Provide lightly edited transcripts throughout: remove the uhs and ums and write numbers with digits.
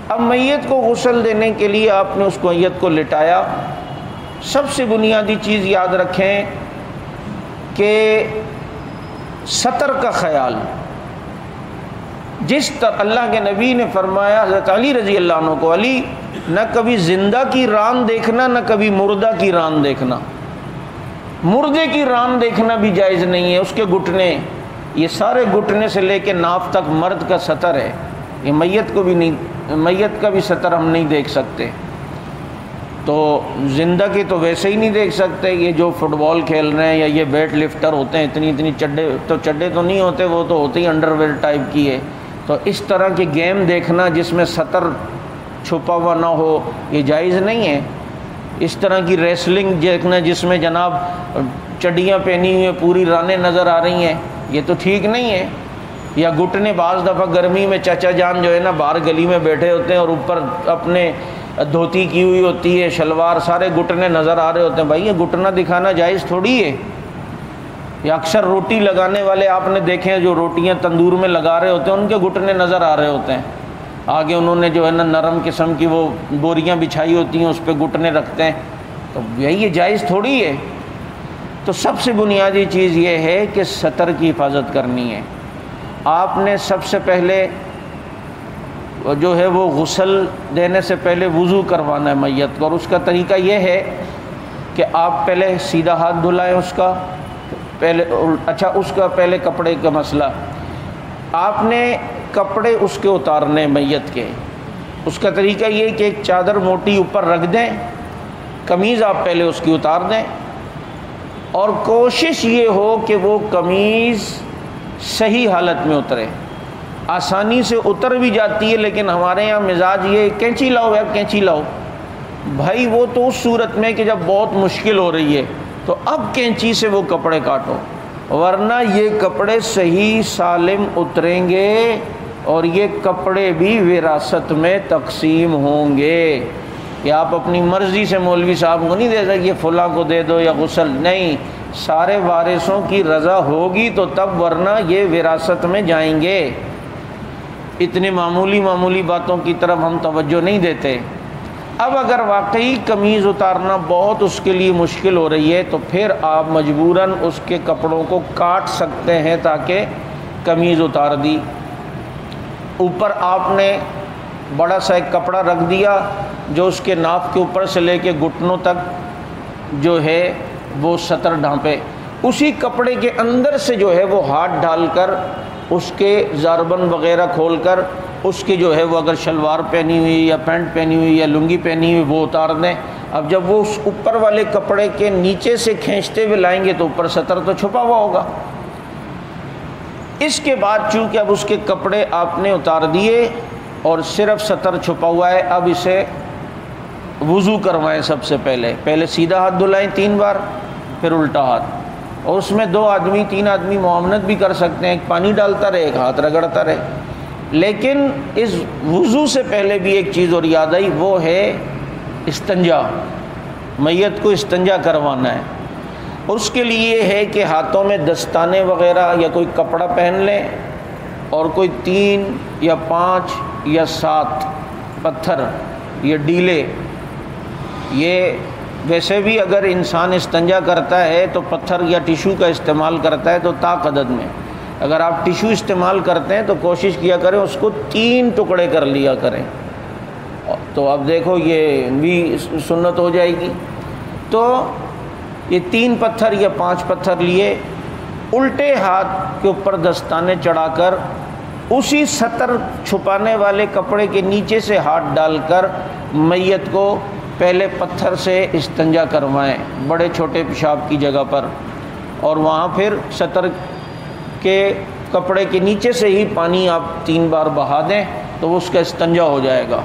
اب میت کو غسل دینے کے لیے آپ نے اس کو میت کو لٹایا. سب سے بنیادی چیز یاد رکھیں کہ سطر کا خیال. جس طرح اللہ کے نبی نے فرمایا حضرت علی رضی اللہ عنہ کو، علی نہ کبھی زندہ کی ران دیکھنا نہ کبھی مردہ کی ران دیکھنا. مردے کی ران دیکھنا بھی جائز نہیں ہے، اس کے گھٹنے، یہ سارے گھٹنے سے لے کے ناف تک مرد کا سطر ہے. یہ میت کو بھی نہیں، میت کا بھی سطر ہم نہیں دیکھ سکتے. تو زندہ کی تو ویسے ہی نہیں دیکھ سکتے. یہ جو فٹ بال کھیل رہے ہیں یا یہ ویٹ لفٹر ہوتے ہیں، اتنی چڈے تو نہیں ہوتے، وہ تو ہوتے ہی انڈر ویئر ٹائپ کی ہے. تو اس طرح کے گیم دیکھنا جس میں سطر چھپا ہوا نہ ہو، یہ جائز نہیں ہے. اس طرح کی ریسلنگ دیکھنا جس میں جناب چڈیاں پہنی ہوئی ہیں، پوری رانیں نظر آ رہی ہیں، یہ تو ٹھیک نہیں ہے. یا گھٹنے، بعض دفعہ گرمی میں چچا جان جو ہے نا باہر گلی میں بیٹھے ہوتے ہیں اور اوپر اپنے دھوتی کی ہوئی ہوتی ہے، شلوار، سارے گھٹنے نظر آ رہے ہوتے ہیں. بھائی یہ گھٹنا دکھانا جائز تھوڑی ہے. یا اکثر روٹی لگانے والے آپ نے دیکھے ہیں جو روٹیاں تندور میں لگا رہے ہوتے ہیں، ان کے گھٹنے نظر آ رہے ہوتے ہیں. آگے انہوں نے جو ہے نا نرم قسم کی وہ بوریاں بچھائی ہوتی ہیں، اس پہ گھٹنے رکھتے ہیں. تو یہی یہ جائز تھوڑی ہے. تو سب سے بنیادی چیز یہ ہے کہ سطر کی حفاظت کرنی ہے. آپ نے سب سے پہلے جو ہے وہ غسل دینے سے پہلے وضو کروانا ہے میت کو. اور اس کا طریقہ یہ ہے کہ آپ پہلے سیدھا ہاتھ دھلائیں اس کا پہلے. اس کا پہلے کپڑے کا مسئلہ، آپ نے کپڑے اس کے اتارنے میت کے. اس کا طریقہ یہ کہ ایک چادر موٹی اوپر رکھ دیں، قمیض آپ پہلے اس کی اتار دیں، اور کوشش یہ ہو کہ وہ قمیض صحیح حالت میں اترے. آسانی سے اتر بھی جاتی ہے، لیکن ہمارے یہاں مزاج یہ کینچی لاؤ یا کینچی لاؤ. بھائی وہ تو اس صورت میں کہ جب بہت مشکل ہو رہی ہے تو اب کینچی سے وہ کپڑے کاٹو، ورنہ یہ کپڑے صحیح سالم اتریں گے اور یہ کپڑے بھی وراثت میں تقسیم ہوں گے. کہ آپ اپنی مرضی سے مولوی صاحب کو نہیں دے سکتے یہ فلاں کو دے دو یا غسل، نہیں، سارے وارثوں کی رضا ہوگی تو تب، ورنہ یہ وراثت میں جائیں گے. اتنے معمولی باتوں کی طرف ہم توجہ نہیں دیتے. اب اگر واقعی قمیض اتارنا بہت اس کے لیے مشکل ہو رہی ہے تو پھر آپ مجبوراً اس کے کپڑوں کو کاٹ سکتے ہیں تاکہ قمیض اتار دی. اوپر آپ نے بڑا سا ایک کپڑا رکھ دیا جو اس کے ناف کے اوپر سے لے کے گھٹنوں تک جو ہے وہ سطر ڈھانپے. اسی کپڑے کے اندر سے جو ہے وہ ہاتھ ڈال کر اس کے زاربن وغیرہ کھول کر اس کے جو ہے وہ اگر شلوار پہنی ہوئی یا پینٹ پہنی ہوئی یا لنگی پہنی ہوئی وہ اتار دیں. اب جب وہ اس اوپر والے کپڑے کے نیچے سے کھینچتے ہوئے لائیں گے تو اوپر سطر تو چھپا ہوا ہوگا. اس کے بعد چونکہ اب اس کے کپڑے آپ نے اتار دیے اور صرف سطر چھپا ہوا ہے، اب اسے وضو کروائیں. سب سے پہلے سیدھا ہاتھ دھلائیں 3 بار، پھر الٹا ہاتھ. اور اس میں 2 آدمی 3 آدمی معاونت بھی کر سکتے ہیں، ایک پانی ڈالتا رہے ایک ہاتھ رگڑتا رہے. لیکن اس وضو سے پہلے بھی ایک چیز اور یاد آئی، وہ ہے استنجا. میت کو استنجا کروانا ہے. اس کے لیے یہ ہے کہ ہاتھوں میں دستانے وغیرہ یا کوئی کپڑا پہن لیں اور کوئی 3 یا 5 یا 7 پتھر یہ ڈیلے. یہ ویسے بھی اگر انسان استنجا کرتا ہے تو پتھر یا ٹیشو کا استعمال کرتا ہے تو طاق عدد میں. اگر آپ ٹیشو استعمال کرتے ہیں تو کوشش کیا کریں اس کو 3 ٹکڑے کر لیا کریں. تو اب دیکھو یہ بھی سنت ہو جائے گی. تو یہ 3 پتھر یا 5 پتھر لیے، الٹے ہاتھ کے اوپر دستانے چڑھا کر اسی سطر چھپانے والے کپڑے کے نیچے سے ہاتھ ڈال کر میت کو پہلے پتھر سے استنجا کروائیں بڑے چھوٹے پیشاب کی جگہ پر، اور وہاں پھر سطر کے کپڑے کے نیچے سے ہی پانی آپ 3 بار بہا دیں تو اس کا استنجا ہو جائے گا.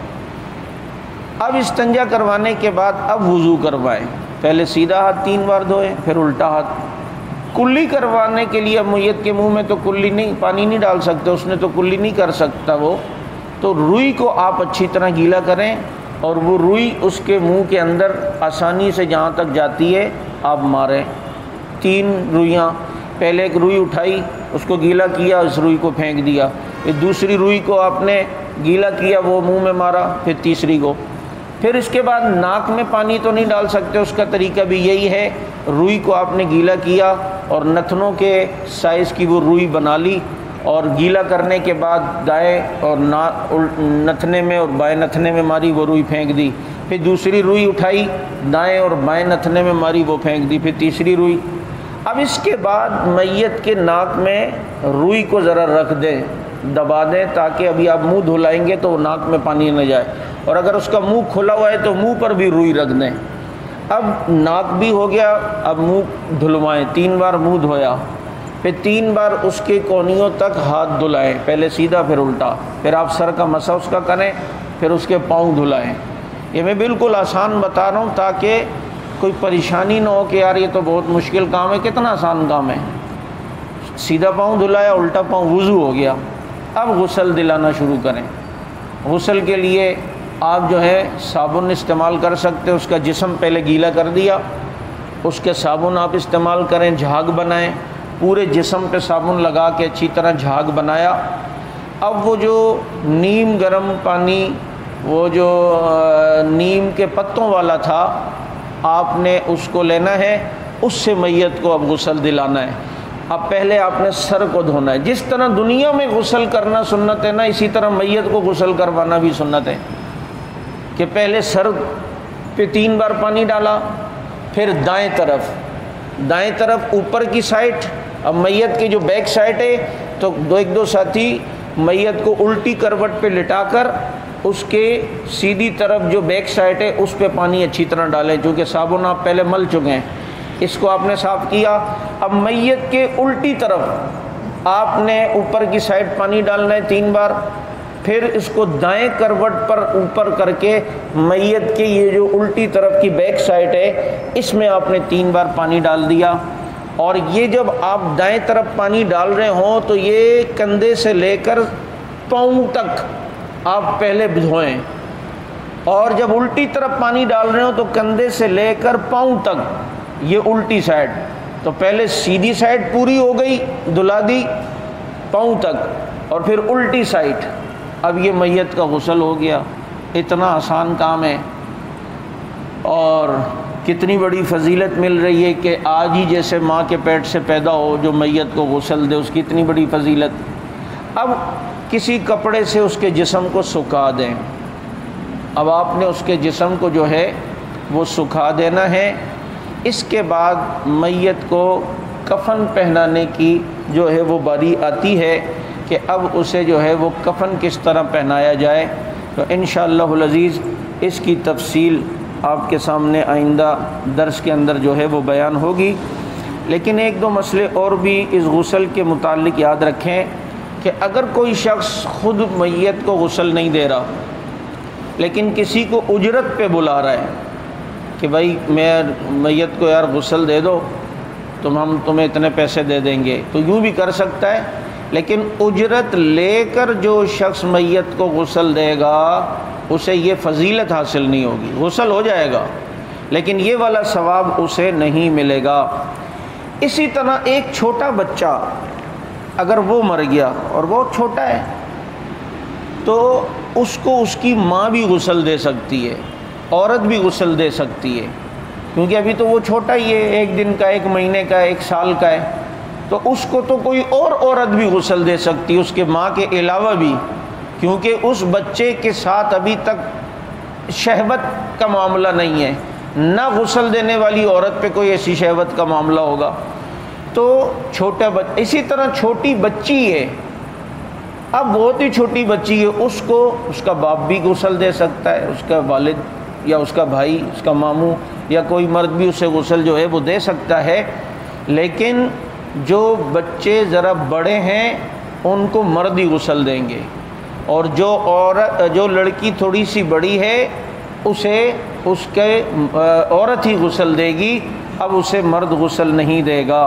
اب استنجا کروانے کے بعد اب وضو کروائیں. پہلے سیدھا ہاتھ 3 بار دھوئیں، پھر الٹا ہاتھ. کلی کروانے کے لیے میت کے منہ میں تو کلی نہیں، پانی نہیں ڈال سکتے، اس نے تو کلی نہیں کر سکتا وہ. تو روئی کو آپ اچھی طرح گیلا کریں اور وہ روئی اس کے منہ کے اندر آسانی سے جہاں تک جاتی ہے آپ ماریں. 3 روئیاں، پہلے ایک روئی اٹھائی، اس کو گیلا کیا، اس روئی کو پھینک دیا، پھر دوسری روئی کو آپ نے گیلا کیا، وہ منہ میں مارا، پھر تیسری کو، پھر اس کے بعد ناک میں پانی تو نہیں ڈال سکتے، اس کا طریقہ بھی یہی ہے، روئی کو آپ نے گیلا کیا اور نتنوں کے سائز کی وہ روئی بنا لی، اور گیلا کرنے کے بعد دائیں اور نتنے میں اور بائیں نتنے میں ماری، وہ روئی پھینک دی، پھر دوسری روئی اٹھائی، دائیں اور بائیں نتنے میں ماری، وہ پھینک دی، پھر تیسری روئی۔ اب اس کے بعد میت کے ناک میں روئی کو ذرا رکھ دیں، دبا دیں، تاکہ ابھی آپ منہ دھلائیں گے تو وہ ناک میں پانی نہ جائے، اور اگر اس کا منہ کھلا ہوا ہے تو منہ پر بھی روئی رکھ دیں۔ اب ناک بھی ہو گیا، اب منہ دھلوائیں، 3 بار منہ دھویا، پھر 3 بار اس کے کونیوں تک ہاتھ دھلائیں، پہلے سیدھا پھر الٹا، پھر آپ سر کا مسح اس کا کریں، پھر اس کے پاؤں دھلائیں۔ یہ میں بالکل آسان بتا رہا ہوں تاکہ کوئی پریشانی نہ ہو کہ یار یہ تو بہت مشکل کام ہے، کتنا آسان کام ہے۔ سیدھا پاؤں دھلایا، الٹا پاؤں، وضو ہو گیا۔ اب غسل دلانا شروع کریں۔ غسل کے لیے آپ جو ہے صابن استعمال کر سکتے، اس کا جسم پہلے گیلا کر دیا، اس کے صابن آپ استعمال کریں، جھاگ بنائیں، پورے جسم پہ صابن لگا کے اچھی طرح جھاگ بنایا۔ اب وہ جو نیم گرم پانی، وہ جو نیم کے پتوں والا تھا، آپ نے اس کو لینا ہے، اس سے میت کو اب غسل دلانا ہے۔ اب پہلے آپ نے سر کو دھونا ہے، جس طرح دنیا میں غسل کرنا سنت ہے نا، اسی طرح میت کو غسل کروانا بھی سنت ہے، کہ پہلے سر پہ 3 بار پانی ڈالا، پھر دائیں طرف اوپر کی سائڈ، اب میت کی جو بیک سائڈ ہے تو دو ساتھی میت کو الٹی کروٹ پہ لٹا کر اس کے سیدھی طرف جو بیک سائڈ ہے اس پہ پانی اچھی طرح ڈالیں، چونکہ صابن آپ پہلے مل چکے ہیں، اس کو آپ نے صاف کیا۔ اب میت کے الٹی طرف آپ نے اوپر کی سائڈ پانی ڈالنا ہے 3 بار، پھر اس کو دائیں کروٹ پر اوپر کر کے میت کے یہ جو الٹی طرف کی بیک سائڈ ہے اس میں آپ نے 3 بار پانی ڈال دیا۔ اور یہ جب آپ دائیں طرف پانی ڈال رہے ہوں تو یہ کندھے سے لے کر پاؤں تک آپ پہلے دھوئیں، اور جب الٹی طرف پانی ڈال رہے ہوں تو کندھے سے لے کر پاؤں تک، یہ الٹی سائڈ، تو پہلے سیدھی سائڈ پوری ہو گئی، دھلا دی پاؤں تک، اور پھر الٹی سائڈ، اب یہ میت کا غسل ہو گیا۔ اتنا آسان کام ہے، اور کتنی بڑی فضیلت مل رہی ہے کہ آج ہی جیسے ماں کے پیٹ سے پیدا ہو جو میت کو غسل دے، اس کی اتنی بڑی فضیلت۔ اب کسی کپڑے سے اس کے جسم کو سکھا دیں، اب آپ نے اس کے جسم کو جو ہے وہ سکھا دینا ہے۔ اس کے بعد میت کو کفن پہنانے کی جو ہے وہ باری آتی ہے کہ اب اسے جو ہے وہ کفن کس طرح پہنایا جائے، تو انشاءاللہ العزیز اس کی تفصیل آپ کے سامنے آئندہ درس کے اندر جو ہے وہ بیان ہوگی۔ لیکن 1-2 مسئلے اور بھی اس غسل کے متعلق یاد رکھیں کہ اگر کوئی شخص خود میت کو غسل نہیں دے رہا لیکن کسی کو اجرت پہ بلا رہا ہے کہ بھائی میں میت کو یار غسل دے دو، ہم تمہیں اتنے پیسے دے دیں گے، تو یوں بھی کر سکتا ہے، لیکن اجرت لے کر جو شخص میت کو غسل دے گا اسے یہ فضیلت حاصل نہیں ہوگی، غسل ہو جائے گا لیکن یہ والا ثواب اسے نہیں ملے گا۔ اسی طرح ایک چھوٹا بچہ اگر وہ مر گیا اور وہ چھوٹا ہے تو اس کو اس کی ماں بھی غسل دے سکتی ہے، عورت بھی غسل دے سکتی ہے، کیونکہ ابھی تو وہ چھوٹا ہی ہے، 1 دن کا، 1 مہینے کا، 1 سال کا ہے، تو اس کو تو کوئی اور عورت بھی غسل دے سکتی ہے اس کے ماں کے علاوہ بھی، کیونکہ اس بچے کے ساتھ ابھی تک شہوت کا معاملہ نہیں ہے، نہ غسل دینے والی عورت پہ کوئی ایسی شہوت کا معاملہ ہوگا۔ تو چھوٹا اسی طرح چھوٹی بچی ہے، اب بہت ہی چھوٹی بچی ہے، اس کو اس کا باپ بھی غسل دے سکتا ہے، اس کا والد یا اس کا بھائی، اس کا ماموں یا کوئی مرد بھی اسے غسل جو ہے وہ دے سکتا ہے، لیکن جو بچے ذرا بڑے ہیں ان کو مرد ہی غسل دیں گے، اور جو لڑکی تھوڑی سی بڑی ہے اسے اس کے عورت ہی غسل دے گی، اب اسے مرد غسل نہیں دے گا۔